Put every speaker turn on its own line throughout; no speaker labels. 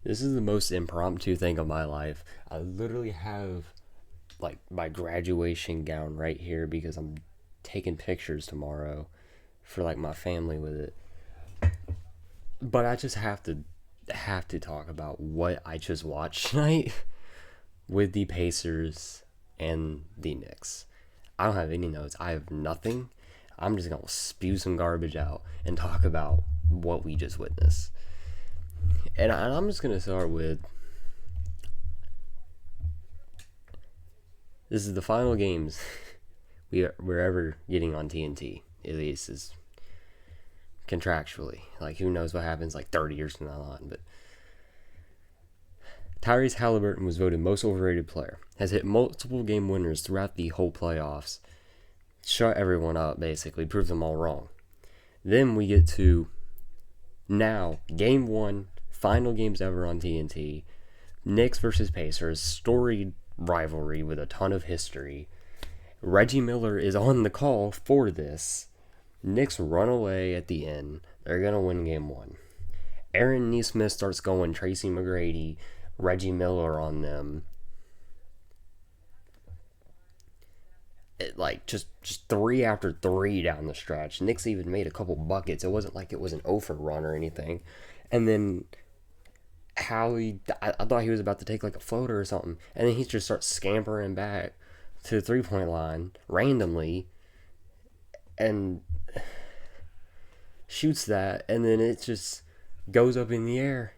This is the most impromptu thing of my life. I literally have like my graduation gown right here because I'm taking pictures tomorrow for like my family with it. But I just have to talk about what I just watched tonight with the Pacers and the Knicks. I don't have any notes. I have nothing. I'm just gonna spew some garbage out and talk about what we just witnessed. And I'm just gonna start with this is the final games we're ever getting on TNT. At least is contractually. Like who knows what happens like 30 years from now on. But Tyrese Halliburton was voted most overrated player. Has hit multiple game winners throughout the whole playoffs. Shut everyone up, basically. Proved them all wrong. Then we get to now, game one, final games ever on TNT. Knicks versus Pacers, storied rivalry with a ton of history. Reggie Miller is on the call for this. Knicks run away at the end. They're going to win game one. Aaron Nesmith starts going Tracy McGrady, Reggie Miller on them. Like just three after three down the stretch. Knicks even made a couple buckets. It wasn't like it was an over run or anything. And then Howie, I thought he was about to take like a floater or something, and then he just starts scampering back to the 3 point line randomly, and shoots that, and then it just goes up in the air.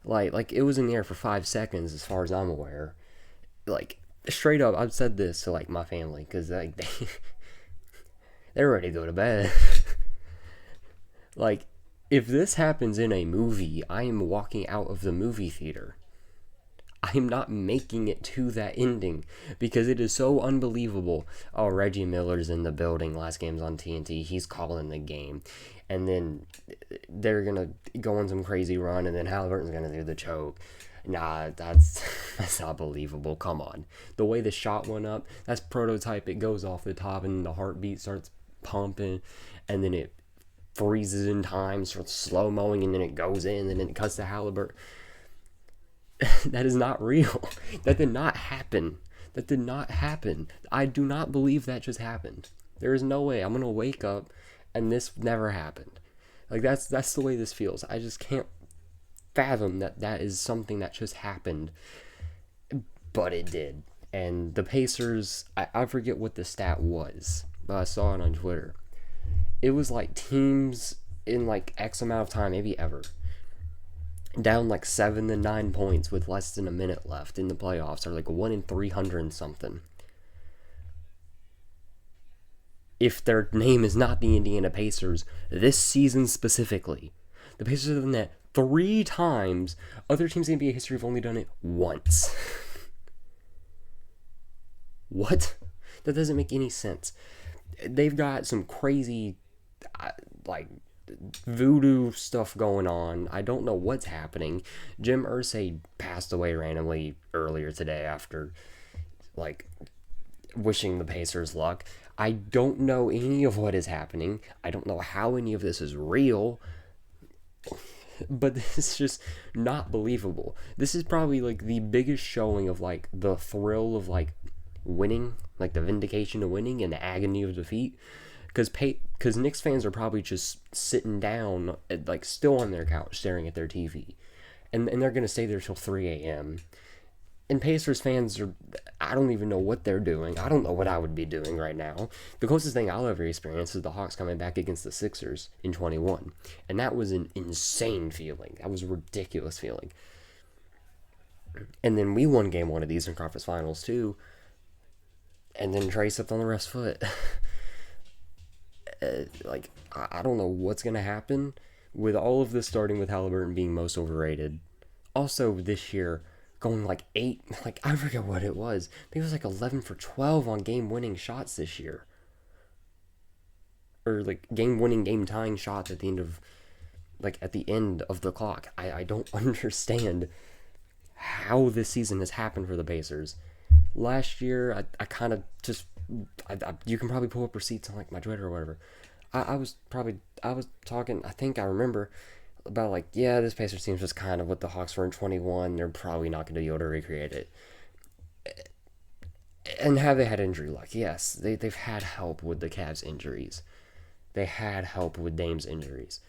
Like it was in the air for 5 seconds, as far as I'm aware. Like straight up, I've said this to like my family because like they're ready to go to bed. Like if this happens in a movie, I am walking out of the movie theater. I'm not making it to that ending because it is so unbelievable. Oh, Reggie Miller's in the building. Last game's on TNT. He's calling the game. And then they're going to go on some crazy run, and then Halliburton's going to do the choke. Nah, that's not believable. Come on. The way the shot went up, that's prototype. It goes off the top, and the heartbeat starts pumping, and then it freezes in time, starts slow mowing, and then it goes in, and then it cuts to Halliburton. That is not real. That did not happen. That did not happen. I do not believe that just happened. There is no way I'm gonna wake up and this never happened. Like that's the way this feels. I just can't fathom that that is something that just happened, but it did. And the Pacers, I forget what the stat was, but I saw it on Twitter. It was like teams in like X amount of time, maybe ever, down like 7 to 9 points with less than a minute left in the playoffs, or like 1 in 300 and something. If their name is not the Indiana Pacers, this season specifically, the Pacers have done that 3 times. Other teams in NBA history have only done it once. What? That doesn't make any sense. They've got some crazy, like, voodoo stuff going on. I don't know what's happening. Jim Irsay passed away randomly earlier today after like wishing the Pacers luck. I don't know any of what is happening. I don't know how any of this is real. But this is just not believable. This is probably like the biggest showing of like the thrill of like winning, like the vindication of winning and the agony of defeat. Because Knicks fans are probably just sitting down, like still on their couch, staring at their TV, and they're gonna stay there till 3 a.m. And Pacers fans are, I don't even know what they're doing. I don't know what I would be doing right now. The closest thing I'll ever experience is the Hawks coming back against the Sixers in 21, and that was an insane feeling. That was a ridiculous feeling. And then we won game one of these in conference finals too, and then Trey stepped on the ref's foot. Like I don't know what's gonna happen with all of this, starting with Halliburton being most overrated. Also this year going like 8, like I forget what it was. I think it was like 11 for 12 on game winning shots this year, or like game winning, game tying shots at the end of the clock. I don't understand how this season has happened for the Pacers. Last year I kind of just you can probably pull up receipts on like my Twitter or whatever. I was talking. I think I remember about like, yeah, this Pacers team's just kind of what the Hawks were in 21. They're probably not going to be able to recreate it. And have they had injury luck? Yes, they've had help with the Cavs' injuries. They had help with Dame's injuries.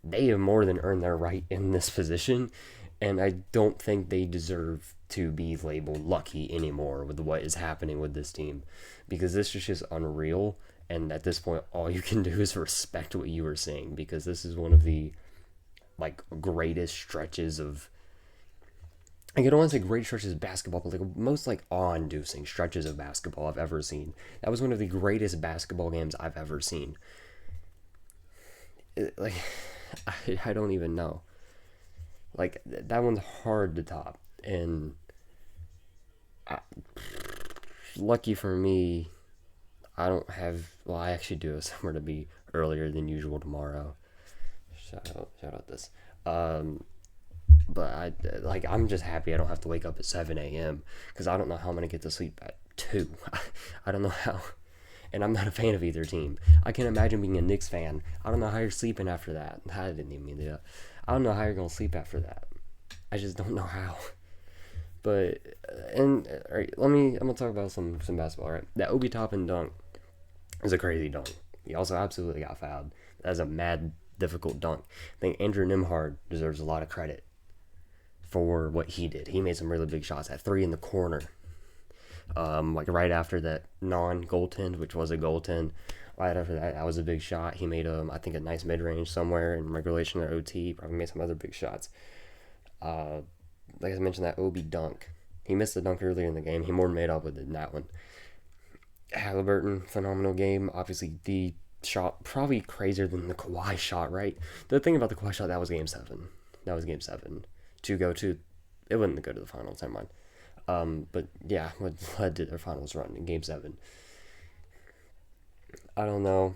They have more than earned their right in this position, and I don't think they deserve to be labeled lucky anymore with what is happening with this team, because this is just unreal. And at this point, all you can do is respect what you were seeing, because this is one of the like greatest stretches of, like, I don't want to say great stretches of basketball, but like most like awe-inducing stretches of basketball I've ever seen. That was one of the greatest basketball games I've ever seen. Like, I don't even know. Like, that one's hard to top, and I, lucky for me, I don't have. Well, I actually do have somewhere to be earlier than usual tomorrow. Shout out this. But I'm just happy I don't have to wake up at 7 a.m. because I don't know how I'm gonna get to sleep at 2. I don't know how, and I'm not a fan of either team. I can imagine being a Knicks fan. I don't know how you're sleeping after that. I didn't even mean that. I don't know how you're gonna sleep after that. I just don't know how. But and all right, I'm gonna talk about some basketball. All right, that Obi Toppin dunk is a crazy dunk. He also absolutely got fouled. That's a mad difficult dunk. I think Andrew Nembhard deserves a lot of credit for what he did. He made some really big shots. That three in the corner, like right after that non-goaltend, which was a goaltend. Right after that, that was a big shot. He made I think a nice mid-range somewhere in regulation or OT. Probably made some other big shots. Like I mentioned, that Obi dunk. He missed the dunk earlier in the game. He more than made up with it in that one. Halliburton, phenomenal game. Obviously, the shot probably crazier than the Kawhi shot, right? The thing about the Kawhi shot, that was game 7. That was game 7. To go to, it wouldn't go to the finals, never mind. But yeah, what led to their finals run in game 7. I don't know.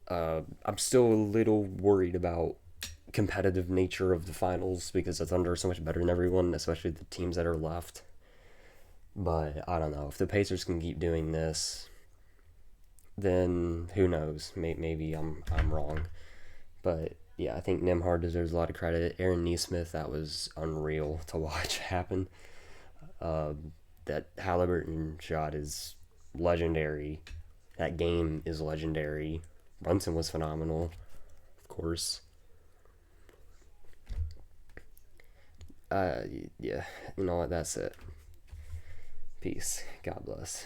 I'm still a little worried about competitive nature of the finals because the Thunder are so much better than everyone, especially the teams that are left. But I don't know. If the Pacers can keep doing this, then who knows? Maybe I'm wrong. But yeah, I think Nembhard deserves a lot of credit. Aaron Nesmith, that was unreal to watch happen. That Halliburton shot is legendary. That game is legendary. Brunson was phenomenal, of course. Uh, yeah, you know what? That's it. Peace. God bless.